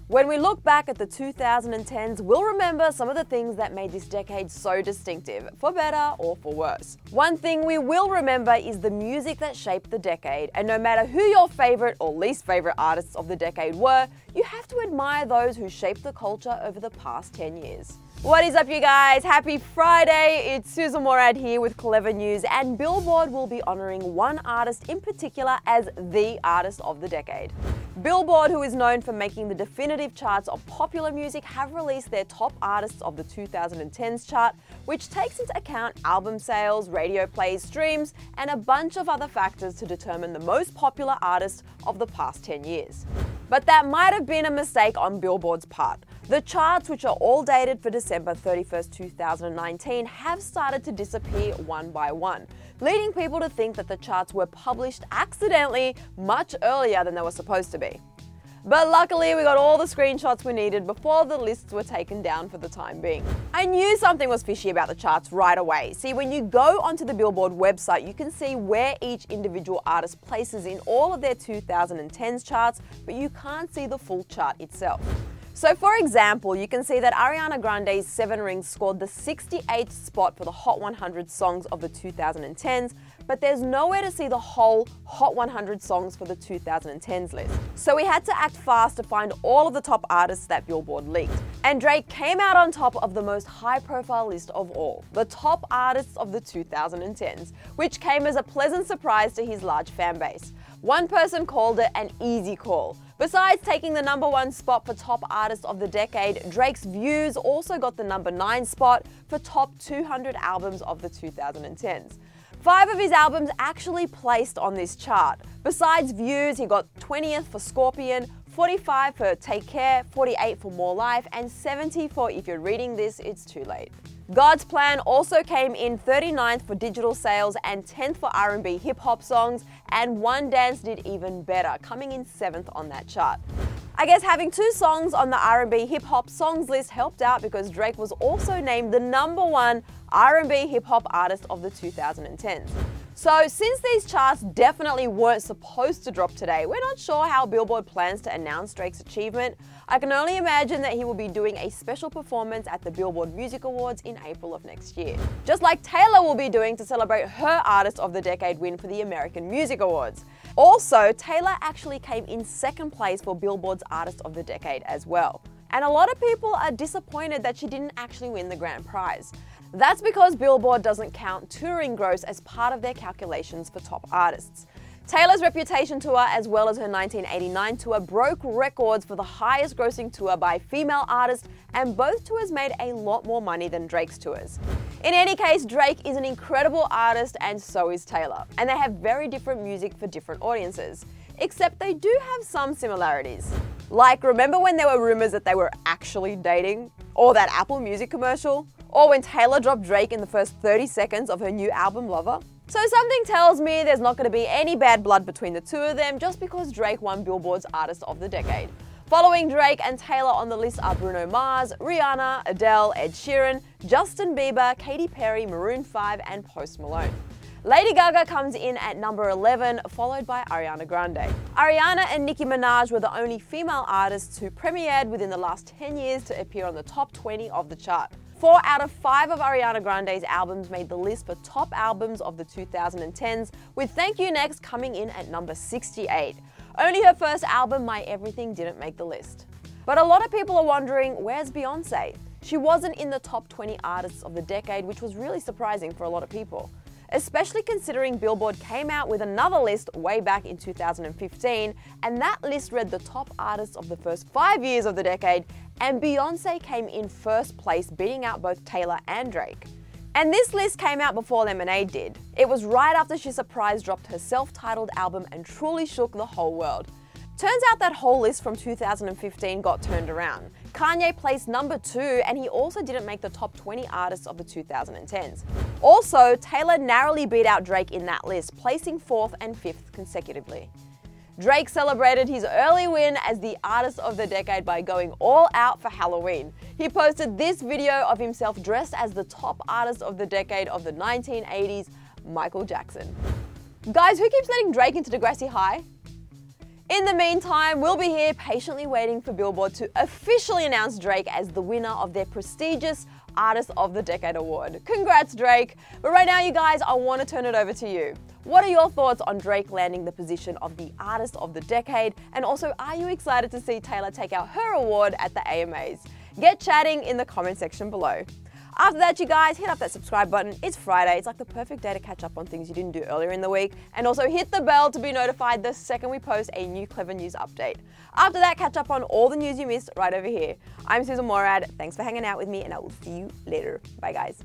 When we look back at the 2010s, we'll remember some of the things that made this decade so distinctive, for better or for worse. One thing we will remember is the music that shaped the decade, and no matter who your favorite or least favorite artists of the decade were, you have to admire those who shaped the culture over the past 10 years. What is up, you guys? Happy Friday! It's Sussan Mourad here with Clevver News, and Billboard will be honoring one artist in particular as the artist of the decade. Billboard, who is known for making the definitive charts of popular music, have released their top artists of the 2010s chart, which takes into account album sales, radio plays, streams, and a bunch of other factors to determine the most popular artists of the past 10 years. But that might have been a mistake on Billboard's part. The charts, which are all dated for December 31st, 2019, have started to disappear one by one, leading people to think that the charts were published accidentally much earlier than they were supposed to be. But luckily, we got all the screenshots we needed before the lists were taken down for the time being. I knew something was fishy about the charts right away. See, when you go onto the Billboard website, you can see where each individual artist places in all of their 2010s charts, but you can't see the full chart itself. So for example, you can see that Ariana Grande's 7 Rings scored the 68th spot for the Hot 100 songs of the 2010s, but there's nowhere to see the whole Hot 100 songs for the 2010s list. So we had to act fast to find all of the top artists that Billboard leaked. And Drake came out on top of the most high-profile list of all, the top artists of the 2010s, which came as a pleasant surprise to his large fan base. One person called it an easy call. Besides taking the #1 spot for top artist of the decade, Drake's Views also got the #9 spot for top 200 albums of the 2010s. 5 of his albums actually placed on this chart. Besides Views, he got 20th for Scorpion, 45 for Take Care, 48 for More Life, and 70 for If You're Reading This, It's Too Late. God's Plan also came in 39th for digital sales and 10th for R&B hip-hop songs, and One Dance did even better, coming in 7th on that chart. I guess having 2 songs on the R&B hip-hop songs list helped out because Drake was also named the #1 R&B hip-hop artist of the 2010s. So since these charts definitely weren't supposed to drop today, we're not sure how Billboard plans to announce Drake's achievement. I can only imagine that he will be doing a special performance at the Billboard Music Awards in April of next year, just like Taylor will be doing to celebrate her Artist of the Decade win for the American Music Awards. Also, Taylor actually came in 2nd place for Billboard's Artist of the Decade as well. And a lot of people are disappointed that she didn't actually win the grand prize. That's because Billboard doesn't count touring gross as part of their calculations for top artists. Taylor's Reputation tour, as well as her 1989 tour, broke records for the highest grossing tour by a female artist, and both tours made a lot more money than Drake's tours. In any case, Drake is an incredible artist, and so is Taylor, and they have very different music for different audiences. Except they do have some similarities. Like, remember when there were rumors that they were actually dating? Or that Apple Music commercial? Or when Taylor dropped Drake in the first 30 seconds of her new album, Lover? So something tells me there's not going to be any bad blood between the two of them just because Drake won Billboard's Artist of the Decade. Following Drake and Taylor on the list are Bruno Mars, Rihanna, Adele, Ed Sheeran, Justin Bieber, Katy Perry, Maroon 5, and Post Malone. Lady Gaga comes in at #11, followed by Ariana Grande. Ariana and Nicki Minaj were the only female artists who premiered within the last 10 years to appear on the top 20 of the chart. 4 out of 5 of Ariana Grande's albums made the list for top albums of the 2010s, with Thank You Next coming in at #68. Only her first album, My Everything, didn't make the list. But a lot of people are wondering, where's Beyoncé? She wasn't in the top 20 artists of the decade, which was really surprising for a lot of people. Especially considering Billboard came out with another list way back in 2015, and that list read the top artists of the first 5 years of the decade, and Beyoncé came in 1st place, beating out both Taylor and Drake. And this list came out before Lemonade did. It was right after she surprise dropped her self-titled album and truly shook the whole world. Turns out that whole list from 2015 got turned around. Kanye placed #2, and he also didn't make the top 20 artists of the 2010s. Also, Taylor narrowly beat out Drake in that list, placing 4th and 5th consecutively. Drake celebrated his early win as the Artist of the Decade by going all out for Halloween. He posted this video of himself dressed as the top artist of the decade of the 1980s, Michael Jackson. Guys, who keeps letting Drake into Degrassi High? In the meantime, we'll be here patiently waiting for Billboard to officially announce Drake as the winner of their prestigious Artist of the Decade award. Congrats, Drake! But right now, you guys, I want to turn it over to you. What are your thoughts on Drake landing the position of the Artist of the Decade? And also, are you excited to see Taylor take out her award at the AMAs? Get chatting in the comment section below. After that, you guys, hit up that subscribe button. It's Friday. It's like the perfect day to catch up on things you didn't do earlier in the week. And also hit the bell to be notified the second we post a new Clevver News update. After that, catch up on all the news you missed right over here. I'm Sussan Mourad. Thanks for hanging out with me, and I will see you later. Bye, guys.